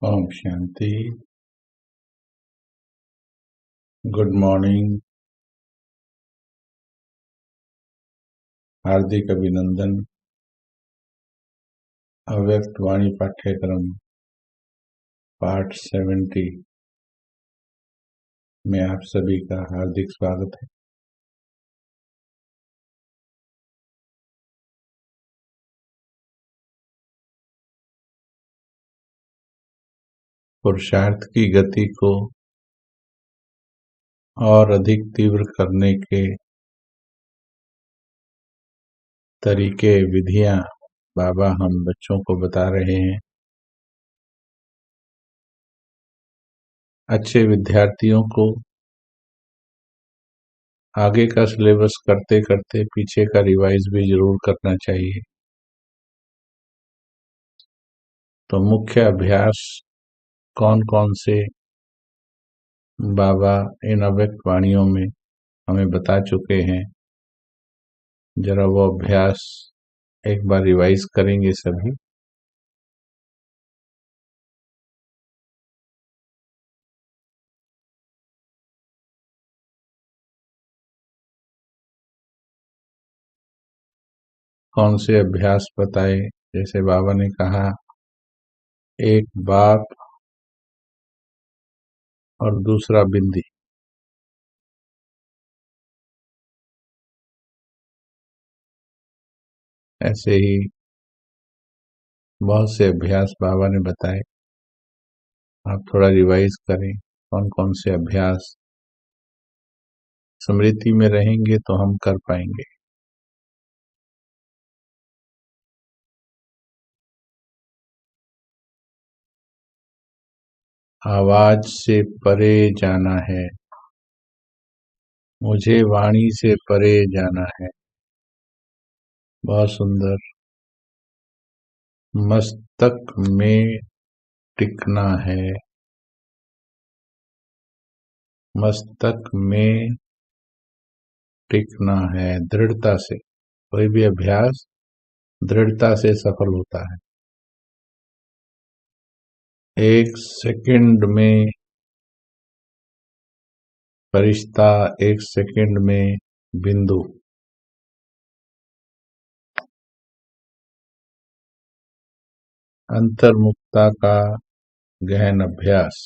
Om Shanti. Good morning. हार्दिक अभिनंदन। अव्यक्त वाणी पाठ्यक्रम पार्ट 70 में आप सभी का हार्दिक स्वागत है। पुरुषार्थ की गति को और अधिक तीव्र करने के तरीके, विधियां बाबा हम बच्चों को बता रहे हैं। अच्छे विद्यार्थियों को आगे का सिलेबस करते करते पीछे का रिवाइज भी जरूर करना चाहिए। तो मुख्य अभ्यास कौन कौन से बाबा इन अव्यक्त वाणियों में हमें बता चुके हैं, जरा वो अभ्यास एक बार रिवाइज करेंगे सभी। कौन से अभ्यास बताए? जैसे बाबा ने कहा, एक बाप और दूसरा बिंदी। ऐसे ही बहुत से अभ्यास बाबा ने बताए। आप थोड़ा रिवाइज करें, कौन कौन से अभ्यास स्मृति में रहेंगे तो हम कर पाएंगे। आवाज से परे जाना है, मुझे वाणी से परे जाना है। बहुत सुंदर। मस्तक में टिकना है, मस्तक में टिकना है दृढ़ता से। कोई भी अभ्यास दृढ़ता से सफल होता है। एक सेकंड में फरिश्ता, एक सेकंड में बिंदु। अंतर्मुखता का गहन अभ्यास।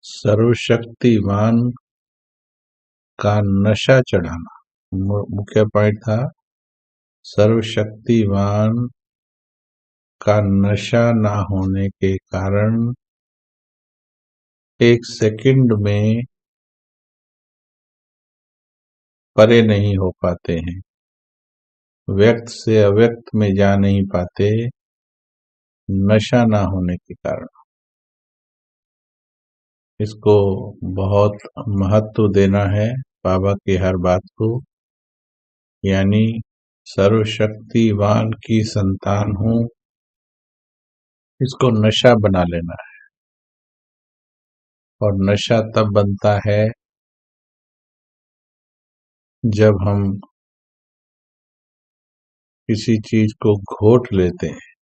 सर्वशक्तिमान का नशा चढ़ाना। मुख्य पॉइंट था सर्वशक्तिमान का नशा ना होने के कारण एक सेकंड में परे नहीं हो पाते हैं, व्यक्त से अव्यक्त में जा नहीं पाते, नशा ना होने के कारण। इसको बहुत महत्व देना है बाबा की हर बात को। यानी सर्वशक्तिवान की संतान हूं, इसको नशा बना लेना है। और नशा तब बनता है जब हम किसी चीज को घोट लेते हैं,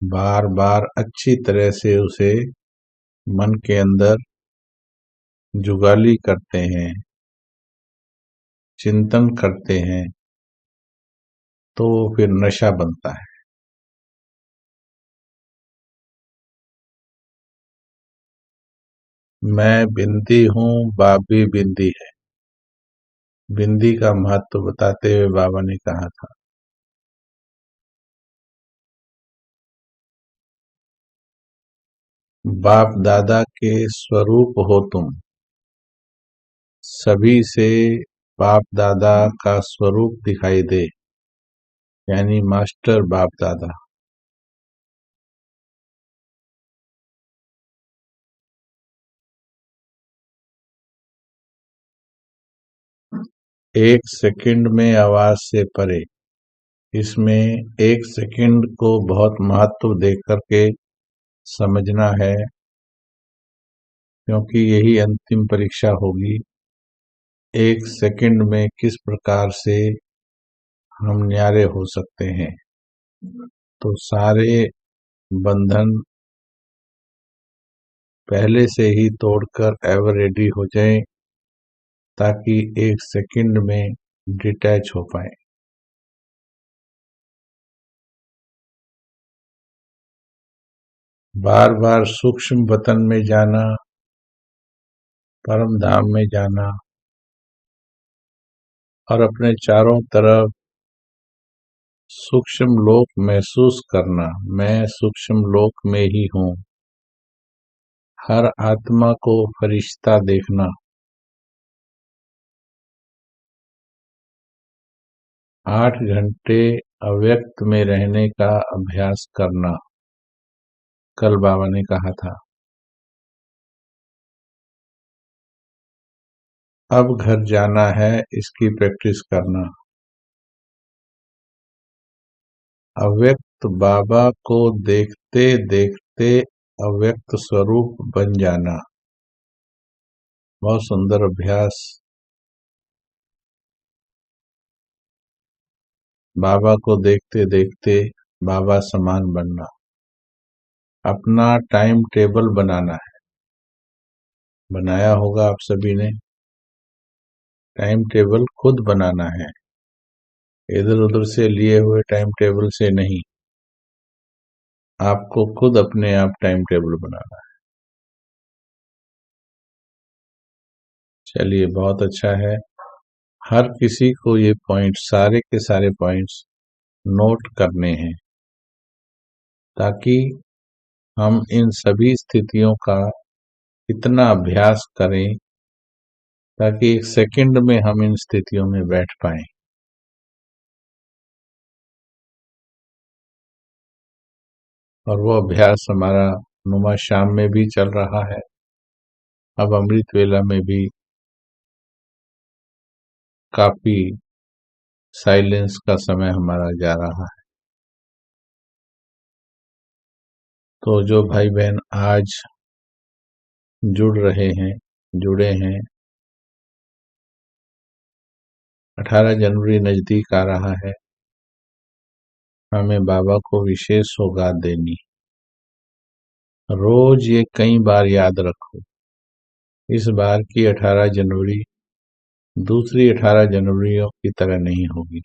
बार बार अच्छी तरह से उसे मन के अंदर जुगाली करते हैं, चिंतन करते हैं, तो फिर नशा बनता है। मैं बिंदी हूं, बाप भी बिंदी है। बिंदी का महत्व बताते हुए बाबा ने कहा था, बाप दादा के स्वरूप हो तुम। सभी से बाप दादा का स्वरूप दिखाई दे, यानी मास्टर बाप दादा। एक सेकंड में आवाज से परे। इसमें एक सेकंड को बहुत महत्व देकर के समझना है, क्योंकि यही अंतिम परीक्षा होगी। एक सेकंड में किस प्रकार से हम न्यारे हो सकते हैं। तो सारे बंधन पहले से ही तोड़कर एवर रेडी हो जाएं, ताकि एक सेकंड में डिटैच हो पाए। बार बार सूक्ष्म वतन में जाना, परम धाम में जाना और अपने चारों तरफ सूक्ष्म लोक महसूस करना, मैं सूक्ष्म लोक में ही हूँ। हर आत्मा को फरिश्ता देखना, 8 घंटे अव्यक्त में रहने का अभ्यास करना, कल बाबा ने कहा था। अब घर जाना है, इसकी प्रैक्टिस करना। अव्यक्त बाबा को देखते देखते अव्यक्त स्वरूप बन जाना, बहुत सुंदर अभ्यास। बाबा को देखते देखते बाबा समान बनना। अपना टाइम टेबल बनाना है, बनाया होगा आप सभी ने। टाइम टेबल खुद बनाना है, इधर उधर से लिए हुए टाइम टेबल से नहीं। आपको खुद अपने आप टाइम टेबल बनाना है। चलिए, बहुत अच्छा है। हर किसी को ये पॉइंट, सारे के सारे पॉइंट्स नोट करने हैं, ताकि हम इन सभी स्थितियों का इतना अभ्यास करें ताकि एक सेकंड में हम इन स्थितियों में बैठ पाएं। और वो अभ्यास हमारा नुमा शाम में भी चल रहा है, अब अमृत वेला में भी काफी साइलेंस का समय हमारा जा रहा है। तो जो भाई बहन आज जुड़ रहे हैं, जुड़े हैं, 18 जनवरी नजदीक आ रहा है। हमें बाबा को विशेष सौगात देनी। रोज ये कई बार याद रखो, इस बार की 18 जनवरी दूसरी 18 जनवरियों की तरह नहीं होगी।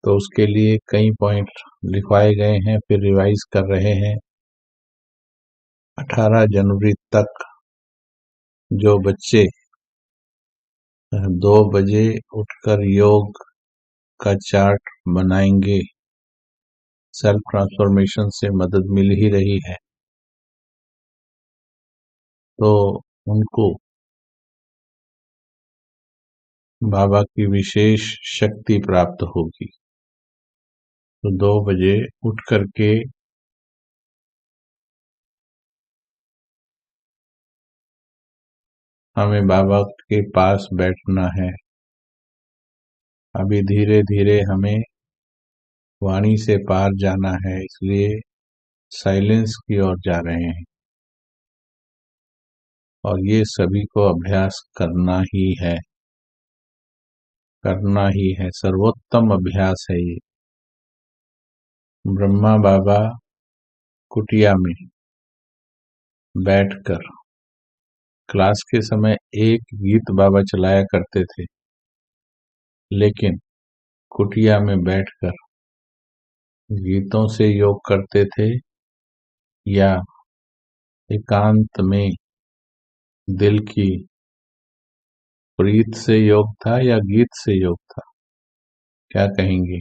तो उसके लिए कई पॉइंट लिखवाए गए हैं, फिर रिवाइज कर रहे हैं। 18 जनवरी तक जो बच्चे 2 बजे उठकर योग का चार्ट बनाएंगे, सेल्फ ट्रांसफॉर्मेशन से मदद मिल ही रही है, तो उनको बाबा की विशेष शक्ति प्राप्त होगी। तो 2 बजे उठ करके हमें बाबा के पास बैठना है। अभी धीरे धीरे हमें वाणी से पार जाना है, इसलिए साइलेंस की ओर जा रहे हैं। और ये सभी को अभ्यास करना ही है, करना ही है। सर्वोत्तम अभ्यास है ये। ब्रह्मा बाबा कुटिया में बैठकर क्लास के समय एक गीत बाबा चलाया करते थे, लेकिन कुटिया में बैठकर गीतों से योग करते थे या एकांत में दिल की प्रीत से योग था या गीत से योग था, क्या कहेंगे?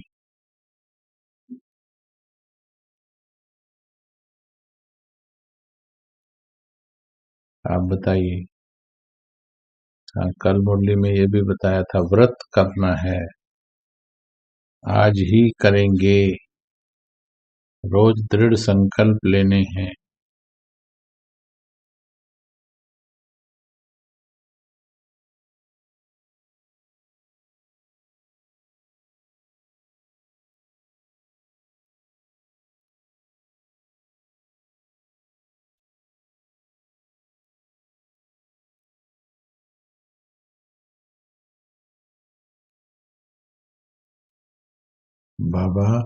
आप बताइए। हाँ, कल मुरली में ये भी बताया था, व्रत करना है, आज ही करेंगे, रोज दृढ़ संकल्प लेने हैं। बाबा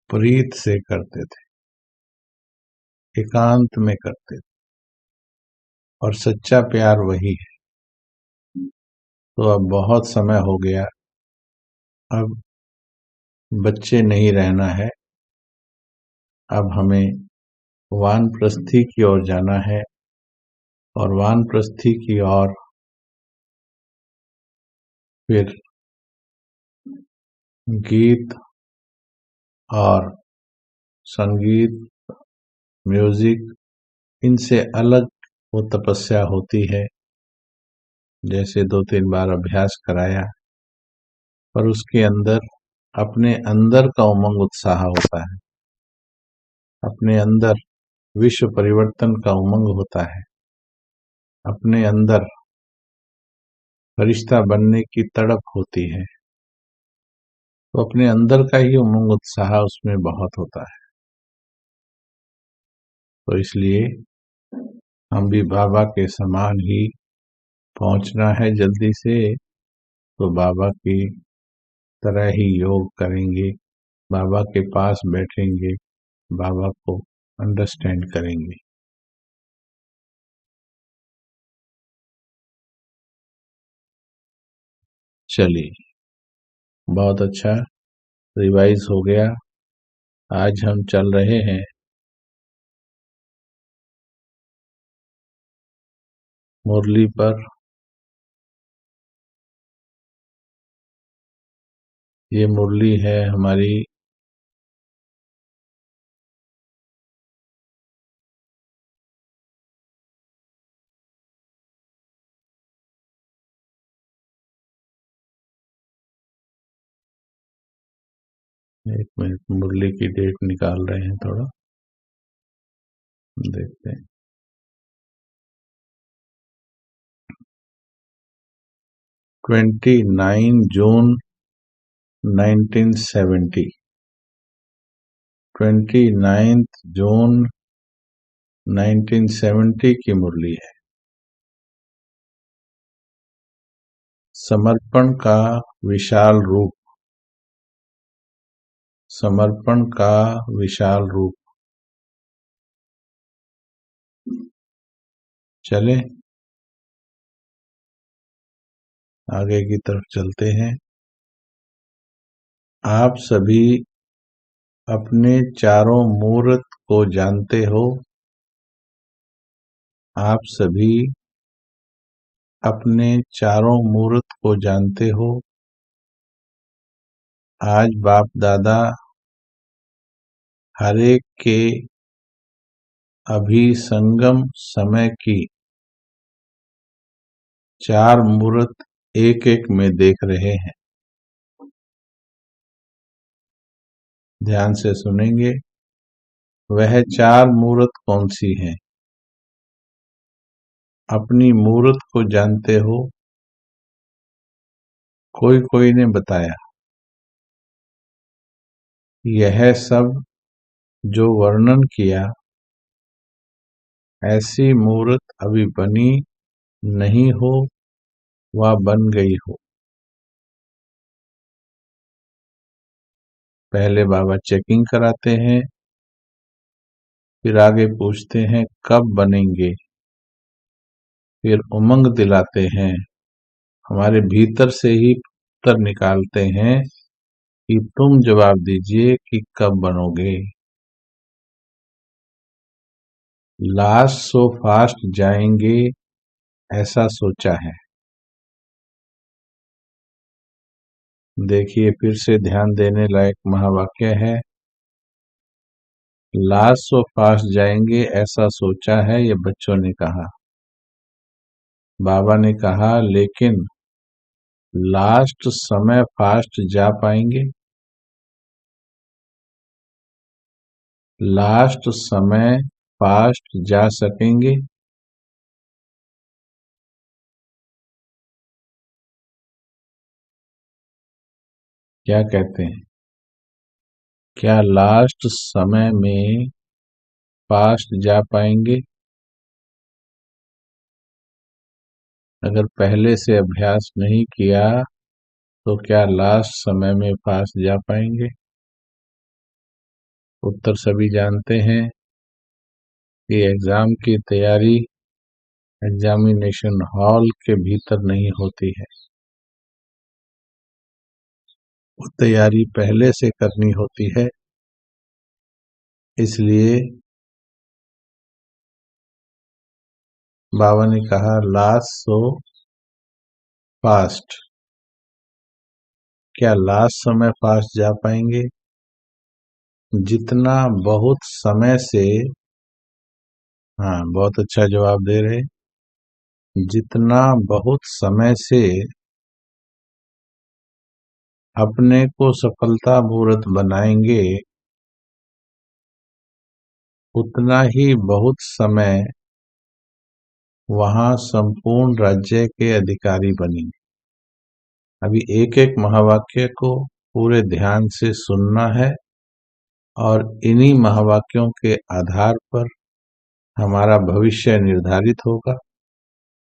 प्रीत से करते थे, एकांत में करते थे, और सच्चा प्यार वही है। तो अब बहुत समय हो गया, अब बच्चे नहीं रहना है, अब हमें वानप्रस्थी की ओर जाना है, और वानप्रस्थी की ओर फिर गीत और संगीत, म्यूजिक, इनसे अलग वो तपस्या होती है। जैसे 2-3 बार अभ्यास कराया, पर उसके अंदर अपने अंदर का उमंग उत्साह होता है, अपने अंदर विश्व परिवर्तन का उमंग होता है, अपने अंदर फरिश्ता बनने की तड़प होती है। तो अपने अंदर का ही उमंग उत्साह उसमें बहुत होता है। तो इसलिए हम भी बाबा के समान ही पहुंचना है जल्दी से, तो बाबा की तरह ही योग करेंगे, बाबा के पास बैठेंगे, बाबा को अंडरस्टैंड करेंगे। चलिए, बहुत अच्छा, रिवाइज हो गया। आज हम चल रहे हैं मुरली पर। ये मुरली है हमारी एक मिनट, मुरली की डेट निकाल रहे हैं, थोड़ा देखते हैं। 29 जून 1970, 29 जून 1970 की मुरली है। समर्पण का विशाल रूप, समर्पण का विशाल रूप। चले आगे की तरफ चलते हैं। आप सभी अपने चारों मूर्त को जानते हो, आप सभी अपने चारों मूर्त को जानते हो। आज बाप दादा हर एक के अभिसंगम समय की 4 मूर्त एक एक में देख रहे हैं। ध्यान से सुनेंगे, वह 4 मूर्त कौन सी हैं? अपनी मूर्त को जानते हो? कोई कोई ने बताया, यह सब जो वर्णन किया, ऐसी मूर्त अभी बनी नहीं हो व बन गई हो। पहले बाबा चेकिंग कराते हैं, फिर आगे पूछते हैं कब बनेंगे, फिर उमंग दिलाते हैं, हमारे भीतर से ही उत्तर निकालते हैं कि तुम जवाब दीजिए कि कब बनोगे। लास्ट सो फास्ट जाएंगे ऐसा सोचा है। देखिए, फिर से ध्यान देने लायक महावाक्य है। लास्ट सो फास्ट जाएंगे ऐसा सोचा है, ये बच्चों ने कहा। बाबा ने कहा, लेकिन लास्ट समय फास्ट जा पाएंगे? लास्ट समय फास्ट जा सकेंगे? क्या कहते हैं? क्या लास्ट समय में फास्ट जा पाएंगे? अगर पहले से अभ्यास नहीं किया तो क्या लास्ट समय में पास जा पाएंगे? उत्तर सभी जानते हैं कि एग्जाम की तैयारी एग्जामिनेशन हॉल के भीतर नहीं होती है। वो तैयारी पहले से करनी होती है। इसलिए बाबा ने कहा लास्ट सो फास्ट। क्या लास्ट समय फास्ट जा पाएंगे? जितना बहुत समय से, हाँ बहुत अच्छा जवाब दे रहे, जितना बहुत समय से अपने को सफलतापूर्वक बनाएंगे, उतना ही बहुत समय वहां संपूर्ण राज्य के अधिकारी बनेंगे। अभी एक एक महावाक्य को पूरे ध्यान से सुनना है और इन्हीं महावाक्यों के आधार पर हमारा भविष्य निर्धारित होगा।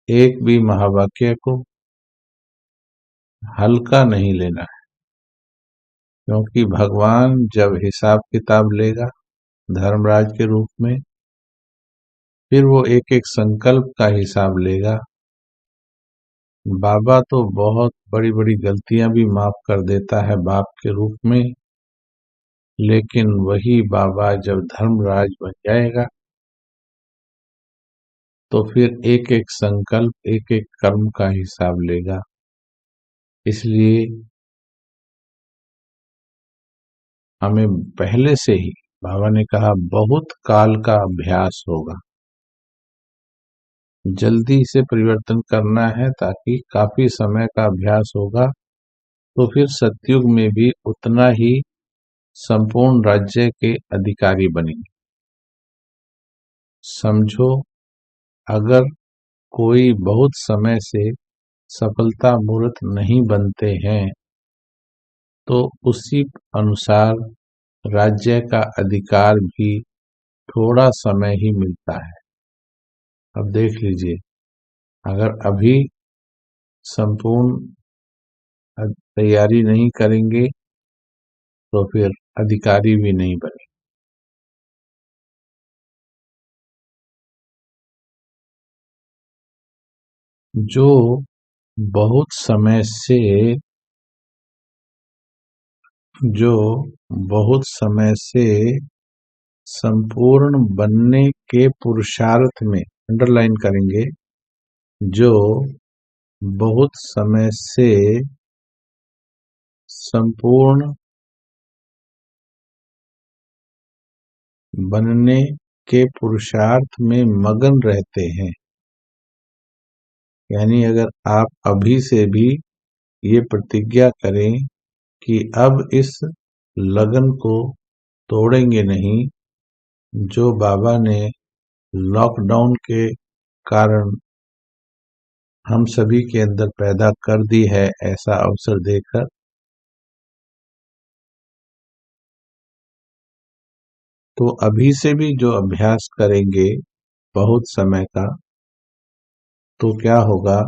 एक भी महावाक्य को हल्का नहीं लेना है, क्योंकि भगवान जब हिसाब किताब लेगा धर्मराज के रूप में, फिर वो एक एक संकल्प का हिसाब लेगा। बाबा तो बहुत बड़ी बड़ी गलतियां भी माफ कर देता है बाप के रूप में, लेकिन वही बाबा जब धर्मराज बन जाएगा तो फिर एक एक संकल्प, एक एक कर्म का हिसाब लेगा। इसलिए हमें पहले से ही, बाबा ने कहा, बहुत काल का अभ्यास होगा। जल्दी से परिवर्तन करना है, ताकि काफी समय का अभ्यास होगा तो फिर सतयुग में भी उतना ही संपूर्ण राज्य के अधिकारी बनेंगे। समझो, अगर कोई बहुत समय से सफलता मूर्त नहीं बनते हैं तो उसी अनुसार राज्य का अधिकार भी थोड़ा समय ही मिलता है। अब देख लीजिए, अगर अभी संपूर्ण तैयारी नहीं करेंगे तो फिर अधिकारी भी नहीं बने। जो बहुत समय से जो बहुत समय से संपूर्ण बनने के पुरुषार्थ में, अंडरलाइन करेंगे, जो बहुत समय से संपूर्ण बनने के पुरुषार्थ में मगन रहते हैं। यानी अगर आप अभी से भी ये प्रतिज्ञा करें कि अब इस लगन को तोड़ेंगे नहीं, जो बाबा ने लॉकडाउन के कारण हम सभी के अंदर पैदा कर दी है, ऐसा अवसर देकर, तो अभी से भी जो अभ्यास करेंगे बहुत समय का, तो क्या होगा,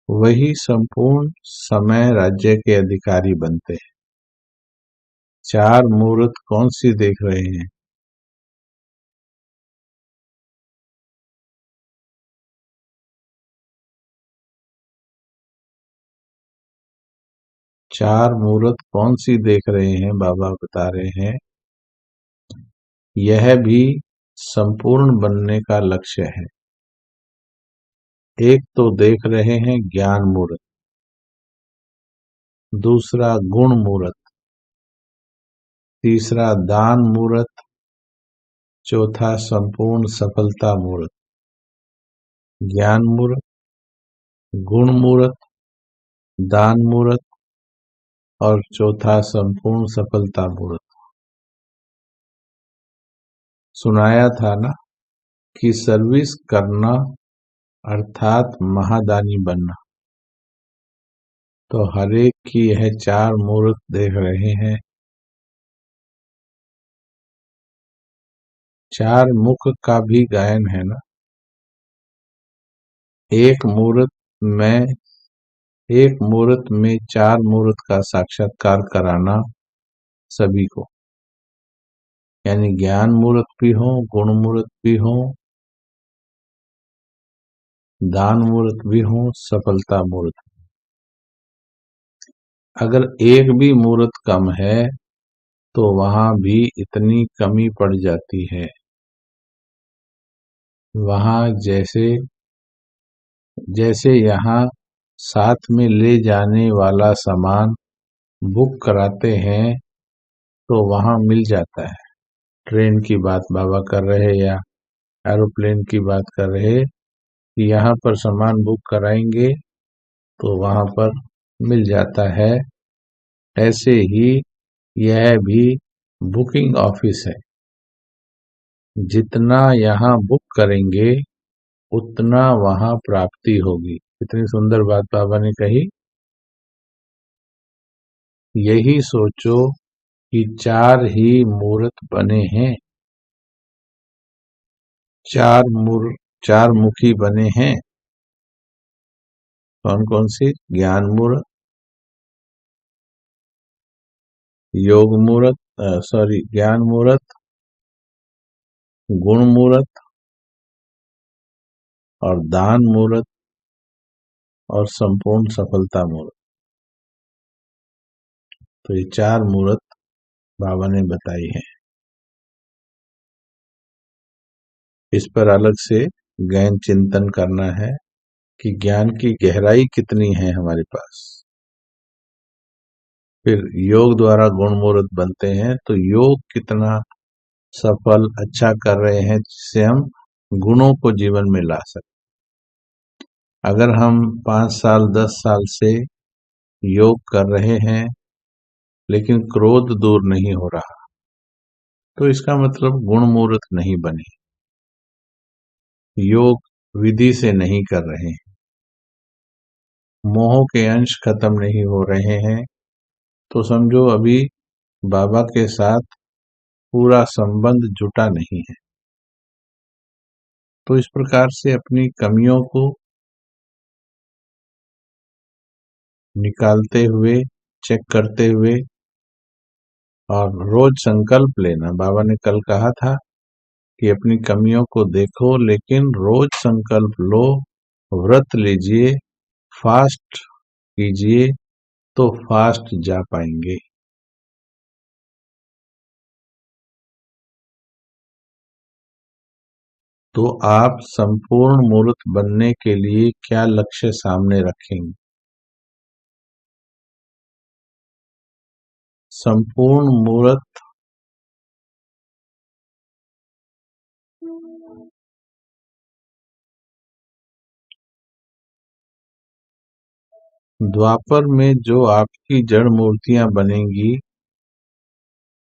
वही संपूर्ण समय राज्य के अधिकारी बनते हैं। चार मूर्त कौन सी देख रहे हैं? चार मूर्त कौन सी देख रहे हैं? बाबा बता रहे हैं, यह भी संपूर्ण बनने का लक्ष्य है। एक तो देख रहे हैं ज्ञान मूर्त, दूसरा गुण मूर्त, तीसरा दान मूर्त, चौथा संपूर्ण सफलता मूर्त। ज्ञान मूर्त, गुण मूर्त, दान मूर्त और चौथा संपूर्ण सफलता मूर्त। सुनाया था ना कि सर्विस करना अर्थात महादानी बनना। तो हर एक की यह चार मूर्त देख रहे हैं। चार मुख का भी गायन है ना, एक मुहूर्त में एक मुहूर्त में 4 मुहूर्त का साक्षात्कार कराना सभी को, यानी ज्ञान मुहूर्त भी हो, गुण मुहूर्त भी हो, दान मुहूर्त भी हो, सफलता मुहूर्त। अगर एक भी मुहूर्त कम है तो वहां भी इतनी कमी पड़ जाती है। वहां जैसे जैसे यहाँ साथ में ले जाने वाला सामान बुक कराते हैं तो वहां मिल जाता है। ट्रेन की बात बाबा कर रहे या एरोप्लेन की बात कर रहे कि यहाँ पर सामान बुक कराएंगे तो वहां पर मिल जाता है। ऐसे ही यह भी बुकिंग ऑफिस है। जितना यहाँ बुक करेंगे उतना वहां प्राप्ति होगी। कितनी सुंदर बात बाबा ने कही। यही सोचो कि 4 ही मूर्त बने हैं, 4 मुखी बने हैं। कौन कौन सी? ज्ञान मूर्त, योग मूर्त, ज्ञान मूर्त, गुण मूर्त और दान मूर्त और संपूर्ण सफलता मूर्त। तो ये 4 मूर्त बाबा ने बताई है। इस पर अलग से गहन चिंतन करना है कि ज्ञान की गहराई कितनी है हमारे पास। फिर योग द्वारा गुण मूर्त बनते हैं तो योग कितना सफल अच्छा कर रहे हैं जिससे हम गुणों को जीवन में ला सकते। अगर हम 5 साल 10 साल से योग कर रहे हैं लेकिन क्रोध दूर नहीं हो रहा तो इसका मतलब गुण मूर्त नहीं बने, योग विधि से नहीं कर रहे हैं, मोह के अंश खत्म नहीं हो रहे हैं, तो समझो अभी बाबा के साथ पूरा संबंध जुटा नहीं है। तो इस प्रकार से अपनी कमियों को निकालते हुए, चेक करते हुए और रोज संकल्प लेना। बाबा ने कल कहा था कि अपनी कमियों को देखो लेकिन रोज संकल्प लो, व्रत लीजिए, फास्ट कीजिए तो फास्ट जा पाएंगे। तो आप संपूर्ण मूर्त बनने के लिए क्या लक्ष्य सामने रखेंगे? संपूर्ण मूर्त द्वापर में जो आपकी जड़ मूर्तियां बनेंगी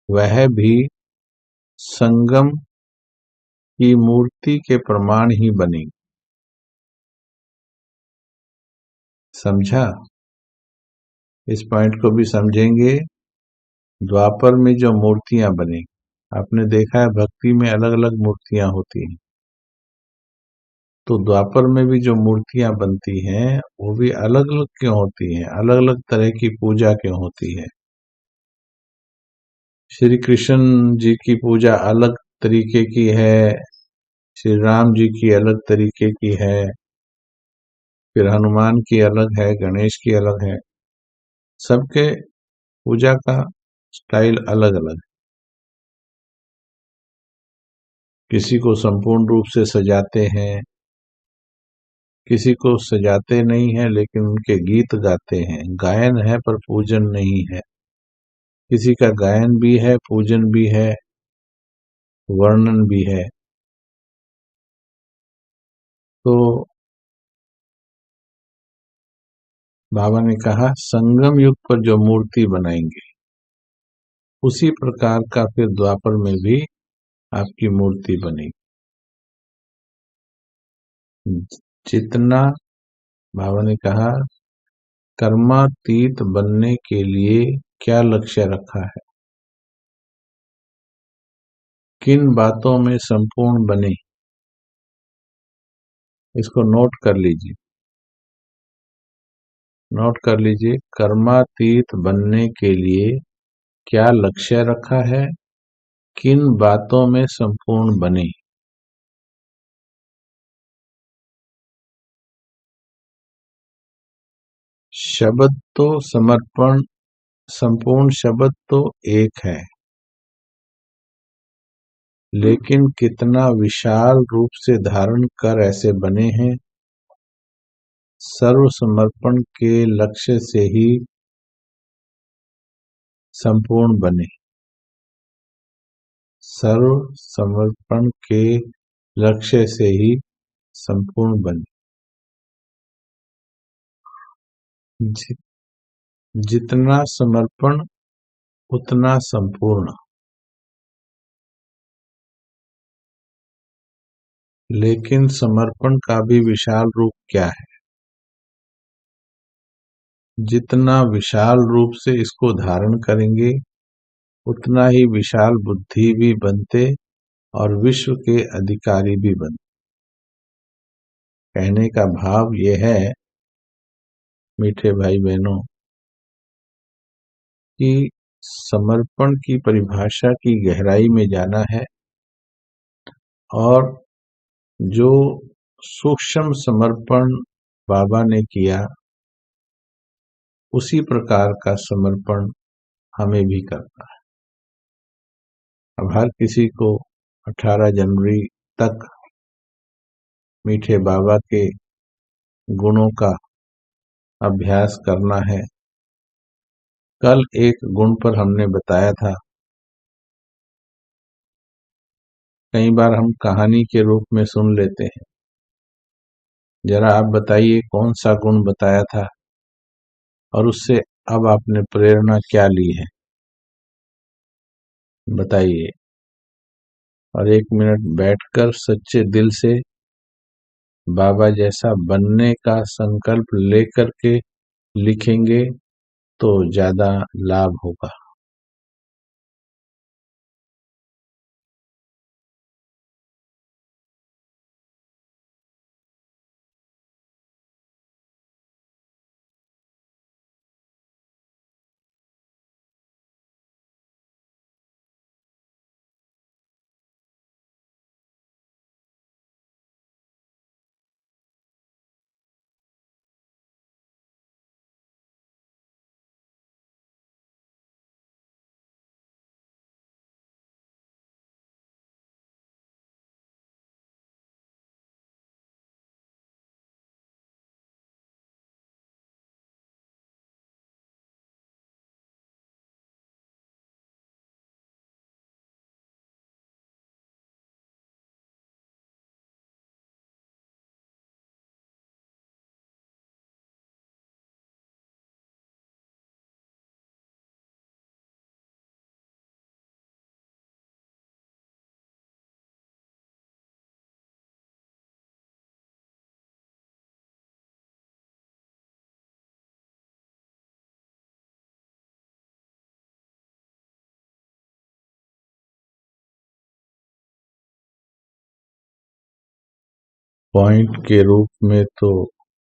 वह भी संगम की मूर्ति के प्रमाण ही बनेगी। समझा? इस पॉइंट को भी समझेंगे। द्वापर में जो मूर्तियां बनेंगी, आपने देखा है भक्ति में अलग अलग मूर्तियां होती हैं, तो द्वापर में भी जो मूर्तियां बनती हैं वो भी अलग अलग क्यों होती हैं, अलग अलग तरह की पूजा क्यों होती है। श्री कृष्ण जी की पूजा अलग तरीके की है, श्री राम जी की अलग तरीके की है, फिर हनुमान की अलग है, गणेश की अलग है। सबके पूजा का स्टाइल अलग अलग। किसी को संपूर्ण रूप से सजाते हैं, किसी को सजाते नहीं है लेकिन उनके गीत गाते हैं। गायन है पर पूजन नहीं है। किसी का गायन भी है, पूजन भी है, वर्णन भी है। तो बाबा ने कहा संगम युग पर जो मूर्ति बनाएंगे उसी प्रकार का फिर द्वापर में भी आपकी मूर्ति बनेगी। जितना बाबा ने कहा कर्मातीत बनने के लिए क्या लक्ष्य रखा है, किन बातों में संपूर्ण बने, इसको नोट कर लीजिए, नोट कर लीजिए। कर्मातीत बनने के लिए क्या लक्ष्य रखा है, किन बातों में संपूर्ण बने। शब्द तो समर्पण, संपूर्ण शब्द तो एक है, लेकिन कितना विशाल रूप से धारण कर ऐसे बने हैं। सर्व समर्पण के लक्ष्य से ही संपूर्ण बने, सर्व समर्पण के लक्ष्य से ही संपूर्ण बने। जितना समर्पण उतना संपूर्ण, लेकिन समर्पण का भी विशाल रूप क्या है। जितना विशाल रूप से इसको धारण करेंगे उतना ही विशाल बुद्धि भी बनते और विश्व के अधिकारी भी बनते। कहने का भाव ये है मीठे भाई बहनों कि समर्पण की परिभाषा की गहराई में जाना है और जो सूक्ष्म समर्पण बाबा ने किया उसी प्रकार का समर्पण हमें भी करना है। अब हर किसी को 18 जनवरी तक मीठे बाबा के गुणों का अभ्यास करना है। कल एक गुण पर हमने बताया था, कई बार हम कहानी के रूप में सुन लेते हैं। जरा आप बताइए कौन सा गुण बताया था और उससे अब आपने प्रेरणा क्या ली है, बताइए। और 1 मिनट बैठकर सच्चे दिल से बाबा जैसा बनने का संकल्प लेकर के लिखेंगे तो ज्यादा लाभ होगा। पॉइंट के रूप में तो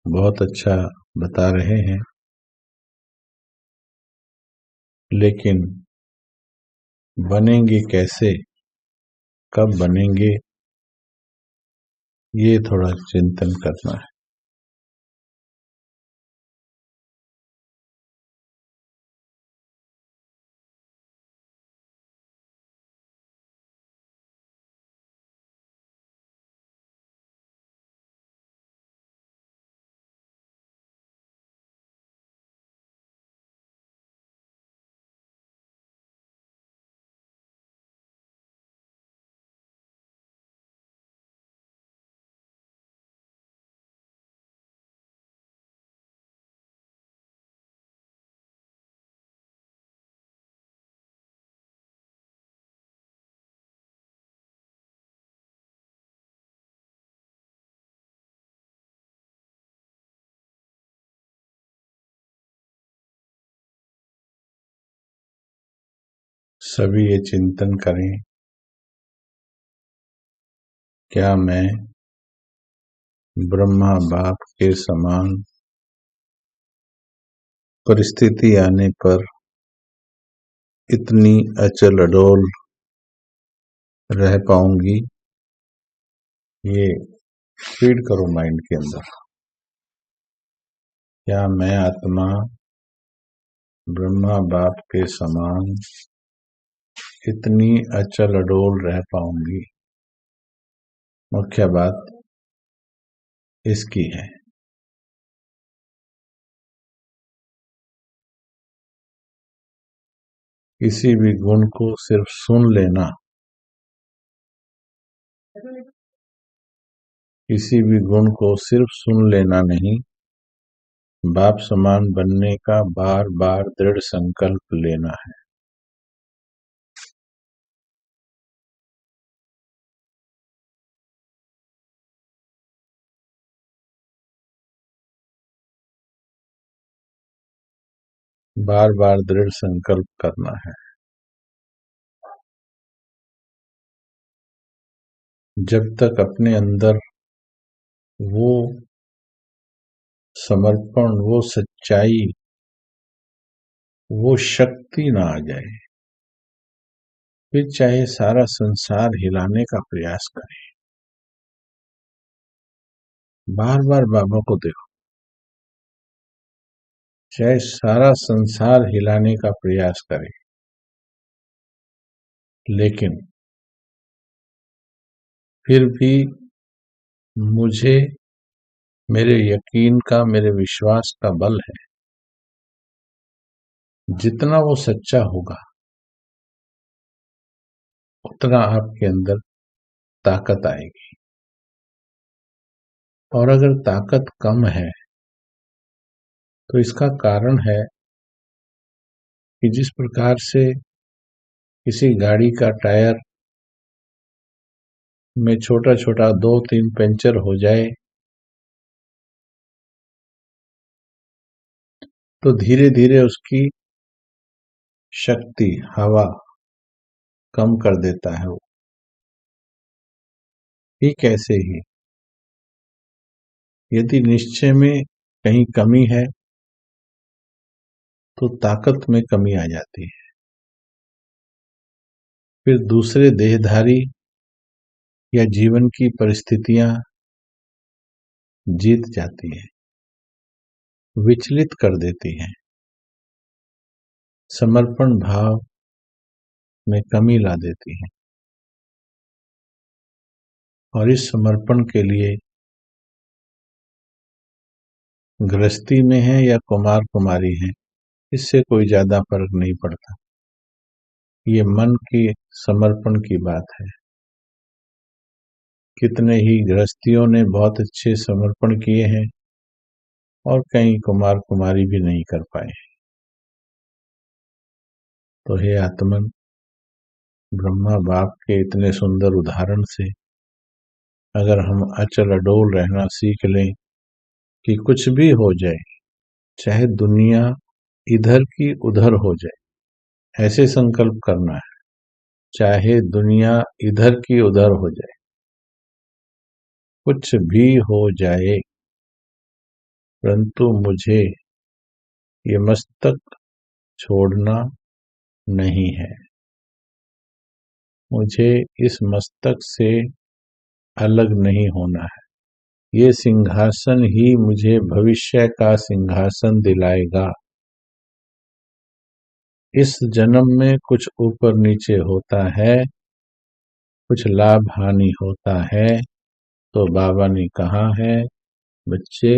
बहुत अच्छा बता रहे हैं, लेकिन बनेंगे कैसे, कब बनेंगे, ये थोड़ा चिंतन करना है। सभी ये चिंतन करें, क्या मैं ब्रह्मा बाप के समान परिस्थिति आने पर इतनी अचल अडोल रह पाऊंगी, ये फीड करो माइंड के अंदर। क्या मैं आत्मा ब्रह्मा बाप के समान इतनी अचल अडोल रह पाऊंगी? मुख्य बात इसकी है। किसी भी गुण को सिर्फ सुन लेना, किसी भी गुण को सिर्फ सुन लेना नहीं, बाप समान बनने का बार बार दृढ़ संकल्प लेना है। बार बार दृढ़ संकल्प करना है। जब तक अपने अंदर वो समर्पण, वो सच्चाई, वो शक्ति ना आ जाए, फिर चाहे सारा संसार हिलाने का प्रयास करे, बार बार बाबा को देखो, चाहे सारा संसार हिलाने का प्रयास करे, लेकिन फिर भी मुझे मेरे यकीन का, मेरे विश्वास का बल है। जितना वो सच्चा होगा उतना आपके अंदर ताकत आएगी। और अगर ताकत कम है तो इसका कारण है कि जिस प्रकार से किसी गाड़ी का टायर में छोटा छोटा 2-3 पंचर हो जाए तो धीरे धीरे उसकी शक्ति, हवा कम कर देता है वो। ठीक ऐसे ही यदि निश्चय में कहीं कमी है तो ताकत में कमी आ जाती है। फिर दूसरे देहधारी या जीवन की परिस्थितियां जीत जाती हैं, विचलित कर देती हैं, समर्पण भाव में कमी ला देती हैं। और इस समर्पण के लिए गृहस्थी में है या कुमार कुमारी है, इससे कोई ज्यादा फर्क नहीं पड़ता। ये मन की समर्पण की बात है। कितने ही गृहस्थियों ने बहुत अच्छे समर्पण किए हैं और कई कुमार कुमारी भी नहीं कर पाए। तो हे आत्मन, ब्रह्मा बाप के इतने सुंदर उदाहरण से अगर हम अचल अडोल रहना सीख लें कि कुछ भी हो जाए, चाहे दुनिया इधर की उधर हो जाए, ऐसे संकल्प करना है, चाहे दुनिया इधर की उधर हो जाए, कुछ भी हो जाए, परंतु मुझे ये मस्तक छोड़ना नहीं है। मुझे इस मस्तक से अलग नहीं होना है। ये सिंहासन ही मुझे भविष्य का सिंहासन दिलाएगा। इस जन्म में कुछ ऊपर नीचे होता है, कुछ लाभ हानि होता है, तो बाबा ने कहा है बच्चे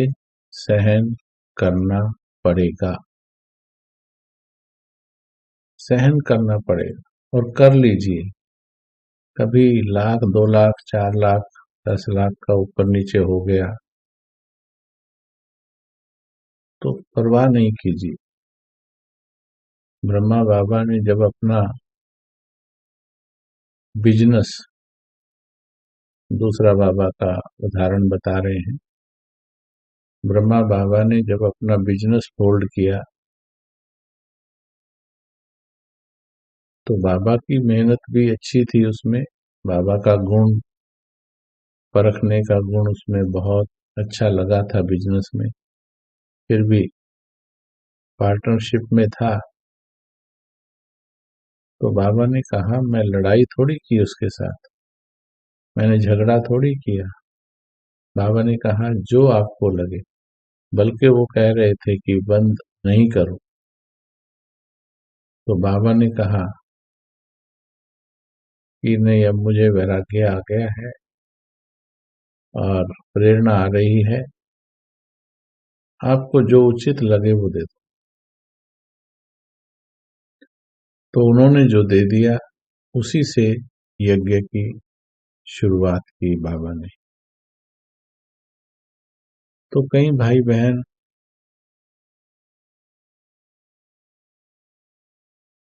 सहन करना पड़ेगा, सहन करना पड़ेगा। और कर लीजिए। कभी 1,00,000, 2,00,000, 4,00,000, 10,00,000 का ऊपर नीचे हो गया तो परवाह नहीं कीजिए। ब्रह्मा बाबा ने जब अपना बिजनेस, दूसरा बाबा का उदाहरण बता रहे हैं, ब्रह्मा बाबा ने जब अपना बिजनेस फोल्ड किया तो बाबा की मेहनत भी अच्छी थी उसमें, बाबा का गुण, परखने का गुण उसमें बहुत अच्छा लगा था बिजनेस में, फिर भी पार्टनरशिप में था। तो बाबा ने कहा, मैं लड़ाई थोड़ी की उसके साथ, मैंने झगड़ा थोड़ी किया। बाबा ने कहा जो आपको लगे, बल्कि वो कह रहे थे कि बंद नहीं करो। तो बाबा ने कहा कि नहीं, अब मुझे वैराग्य आ गया है और प्रेरणा आ रही है, आपको जो उचित लगे वो दे दो। तो उन्होंने जो दे दिया उसी से यज्ञ की शुरुआत की बाबा ने। तो कई भाई बहन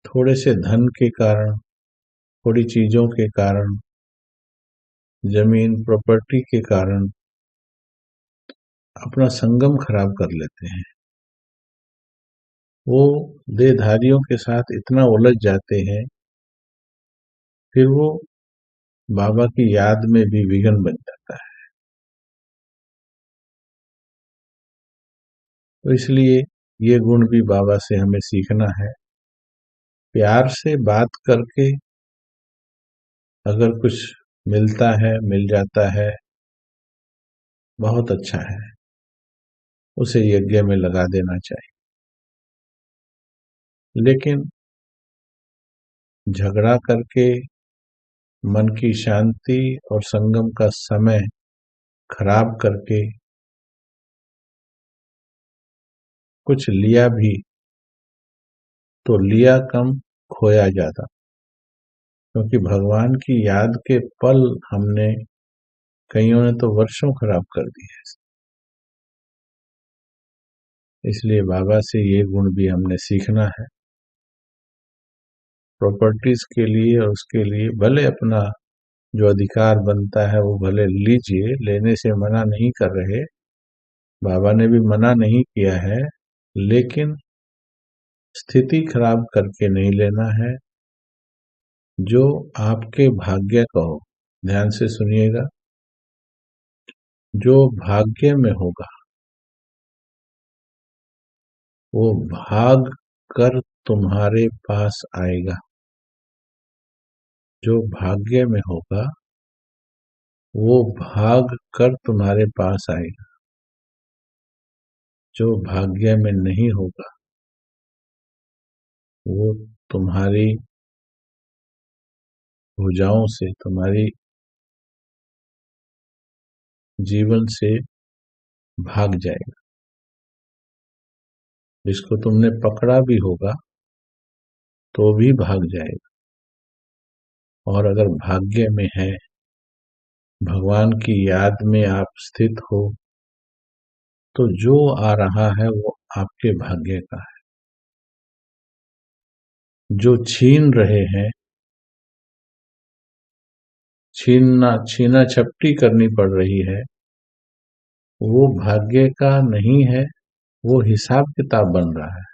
थोड़े से धन के कारण, थोड़ी चीजों के कारण, जमीन प्रॉपर्टी के कारण अपना संगम खराब कर लेते हैं। वो देहधारियों के साथ इतना उलझ जाते हैं, फिर वो बाबा की याद में भी विघ्न बन जाता है। तो इसलिए ये गुण भी बाबा से हमें सीखना है। प्यार से बात करके अगर कुछ मिलता है, मिल जाता है, बहुत अच्छा है, उसे यज्ञ में लगा देना चाहिए। लेकिन झगड़ा करके मन की शांति और संगम का समय खराब करके कुछ लिया भी तो लिया कम, खोया ज्यादा। क्योंकि भगवान की याद के पल हमने, कईयों ने तो वर्षों खराब कर दिए। इसलिए बाबा से ये गुण भी हमने सीखना है। प्रॉपर्टीज के लिए और उसके लिए भले अपना जो अधिकार बनता है वो भले लीजिए, लेने से मना नहीं कर रहे, बाबा ने भी मना नहीं किया है, लेकिन स्थिति खराब करके नहीं लेना है। जो आपके भाग्य का हो, ध्यान से सुनिएगा, जो भाग्य में होगा वो भाग कर तुम्हारे पास आएगा। जो भाग्य में होगा वो भाग कर तुम्हारे पास आएगा। जो भाग्य में नहीं होगा वो तुम्हारी भुजाओं से, तुम्हारी जीवन से भाग जाएगा। जिसको तुमने पकड़ा भी होगा तो भी भाग जाएगा। और अगर भाग्य में है, भगवान की याद में आप स्थित हो, तो जो आ रहा है वो आपके भाग्य का है। जो छीन रहे हैं, छीना झपटी करनी पड़ रही है, वो भाग्य का नहीं है, वो हिसाब किताब बन रहा है।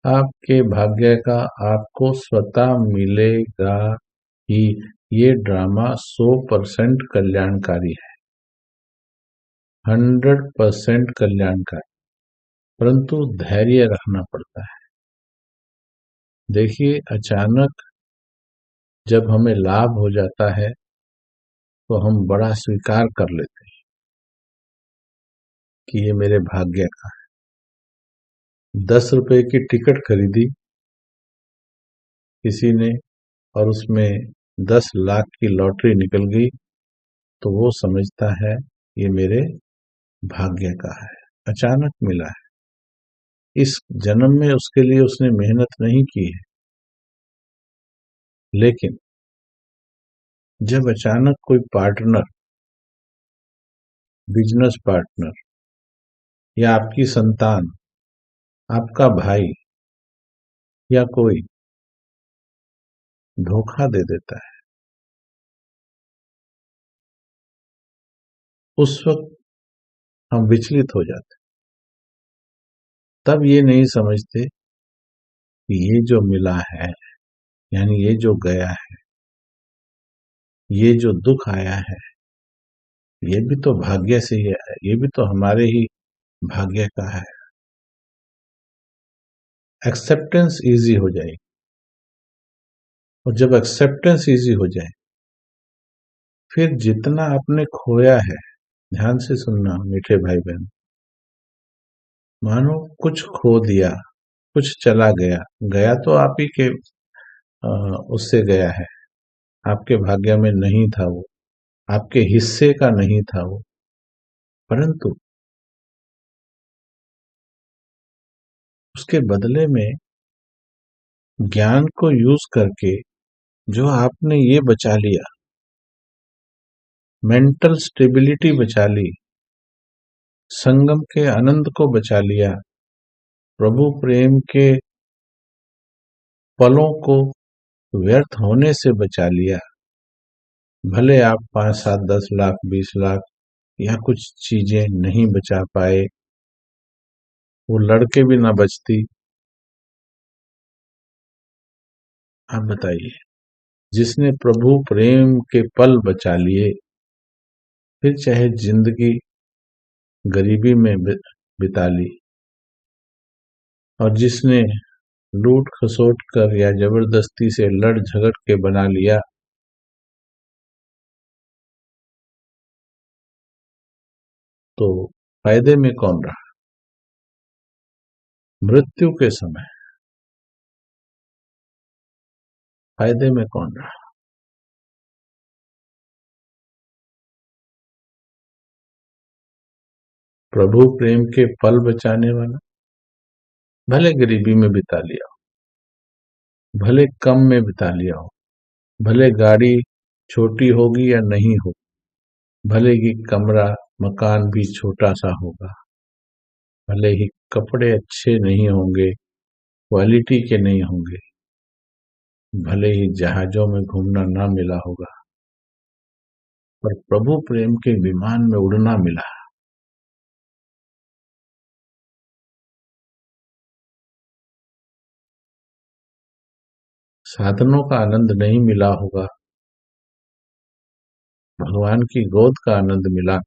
आपके भाग्य का आपको स्वतः मिलेगा ही। ये ड्रामा 100% कल्याणकारी है, 100% कल्याणकारी। परंतु धैर्य रखना पड़ता है। देखिए, अचानक जब हमें लाभ हो जाता है तो हम बड़ा स्वीकार कर लेते हैं कि ये मेरे भाग्य का है। 10 रुपए की टिकट खरीदी किसी ने और उसमें 10 लाख की लॉटरी निकल गई, तो वो समझता है ये मेरे भाग्य का है, अचानक मिला है। इस जन्म में उसके लिए उसने मेहनत नहीं की है। लेकिन जब अचानक कोई पार्टनर, बिजनेस पार्टनर या आपकी संतान, आपका भाई या कोई धोखा दे देता है, उस वक्त हम विचलित हो जाते। तब ये नहीं समझते कि ये जो मिला है, यानी ये जो गया है, ये जो दुख आया है, ये भी तो भाग्य से ही है, ये भी तो हमारे ही भाग्य का है। एक्सेप्टेंस इजी हो जाएगी, और जब एक्सेप्टेंस इजी हो जाए, फिर जितना आपने खोया है, ध्यान से सुनना मीठे भाई बहन, मानो कुछ खो दिया, कुछ चला गया, गया तो आप ही के उससे गया है, आपके भाग्य में नहीं था वो, आपके हिस्से का नहीं था वो, परंतु उसके बदले में ज्ञान को यूज करके जो आपने ये बचा लिया, मेंटल स्टेबिलिटी बचा ली, संगम के आनंद को बचा लिया, प्रभु प्रेम के पलों को व्यर्थ होने से बचा लिया। भले आप 5, 7, 10 लाख, 20 लाख या कुछ चीजें नहीं बचा पाए, वो लड़के भी ना बचती। आप बताइए, जिसने प्रभु प्रेम के पल बचा लिए, फिर चाहे जिंदगी गरीबी में बिता ली, और जिसने लूट खसोट कर या जबरदस्ती से लड़ झगड़ के बना लिया, तो फायदे में कौन रहा? मृत्यु के समय फायदे में कौन रहा? प्रभु प्रेम के पल बचाने वाला। भले गरीबी में बिता लिया हो, भले कम में बिता लिया हो, भले गाड़ी छोटी होगी या नहीं हो, भले ही कमरा मकान भी छोटा सा होगा, भले ही कपड़े अच्छे नहीं होंगे, क्वालिटी के नहीं होंगे, भले ही जहाजों में घूमना ना मिला होगा, पर प्रभु प्रेम के विमान में उड़ना मिला। साधनों का आनंद नहीं मिला होगा, भगवान की गोद का आनंद मिला।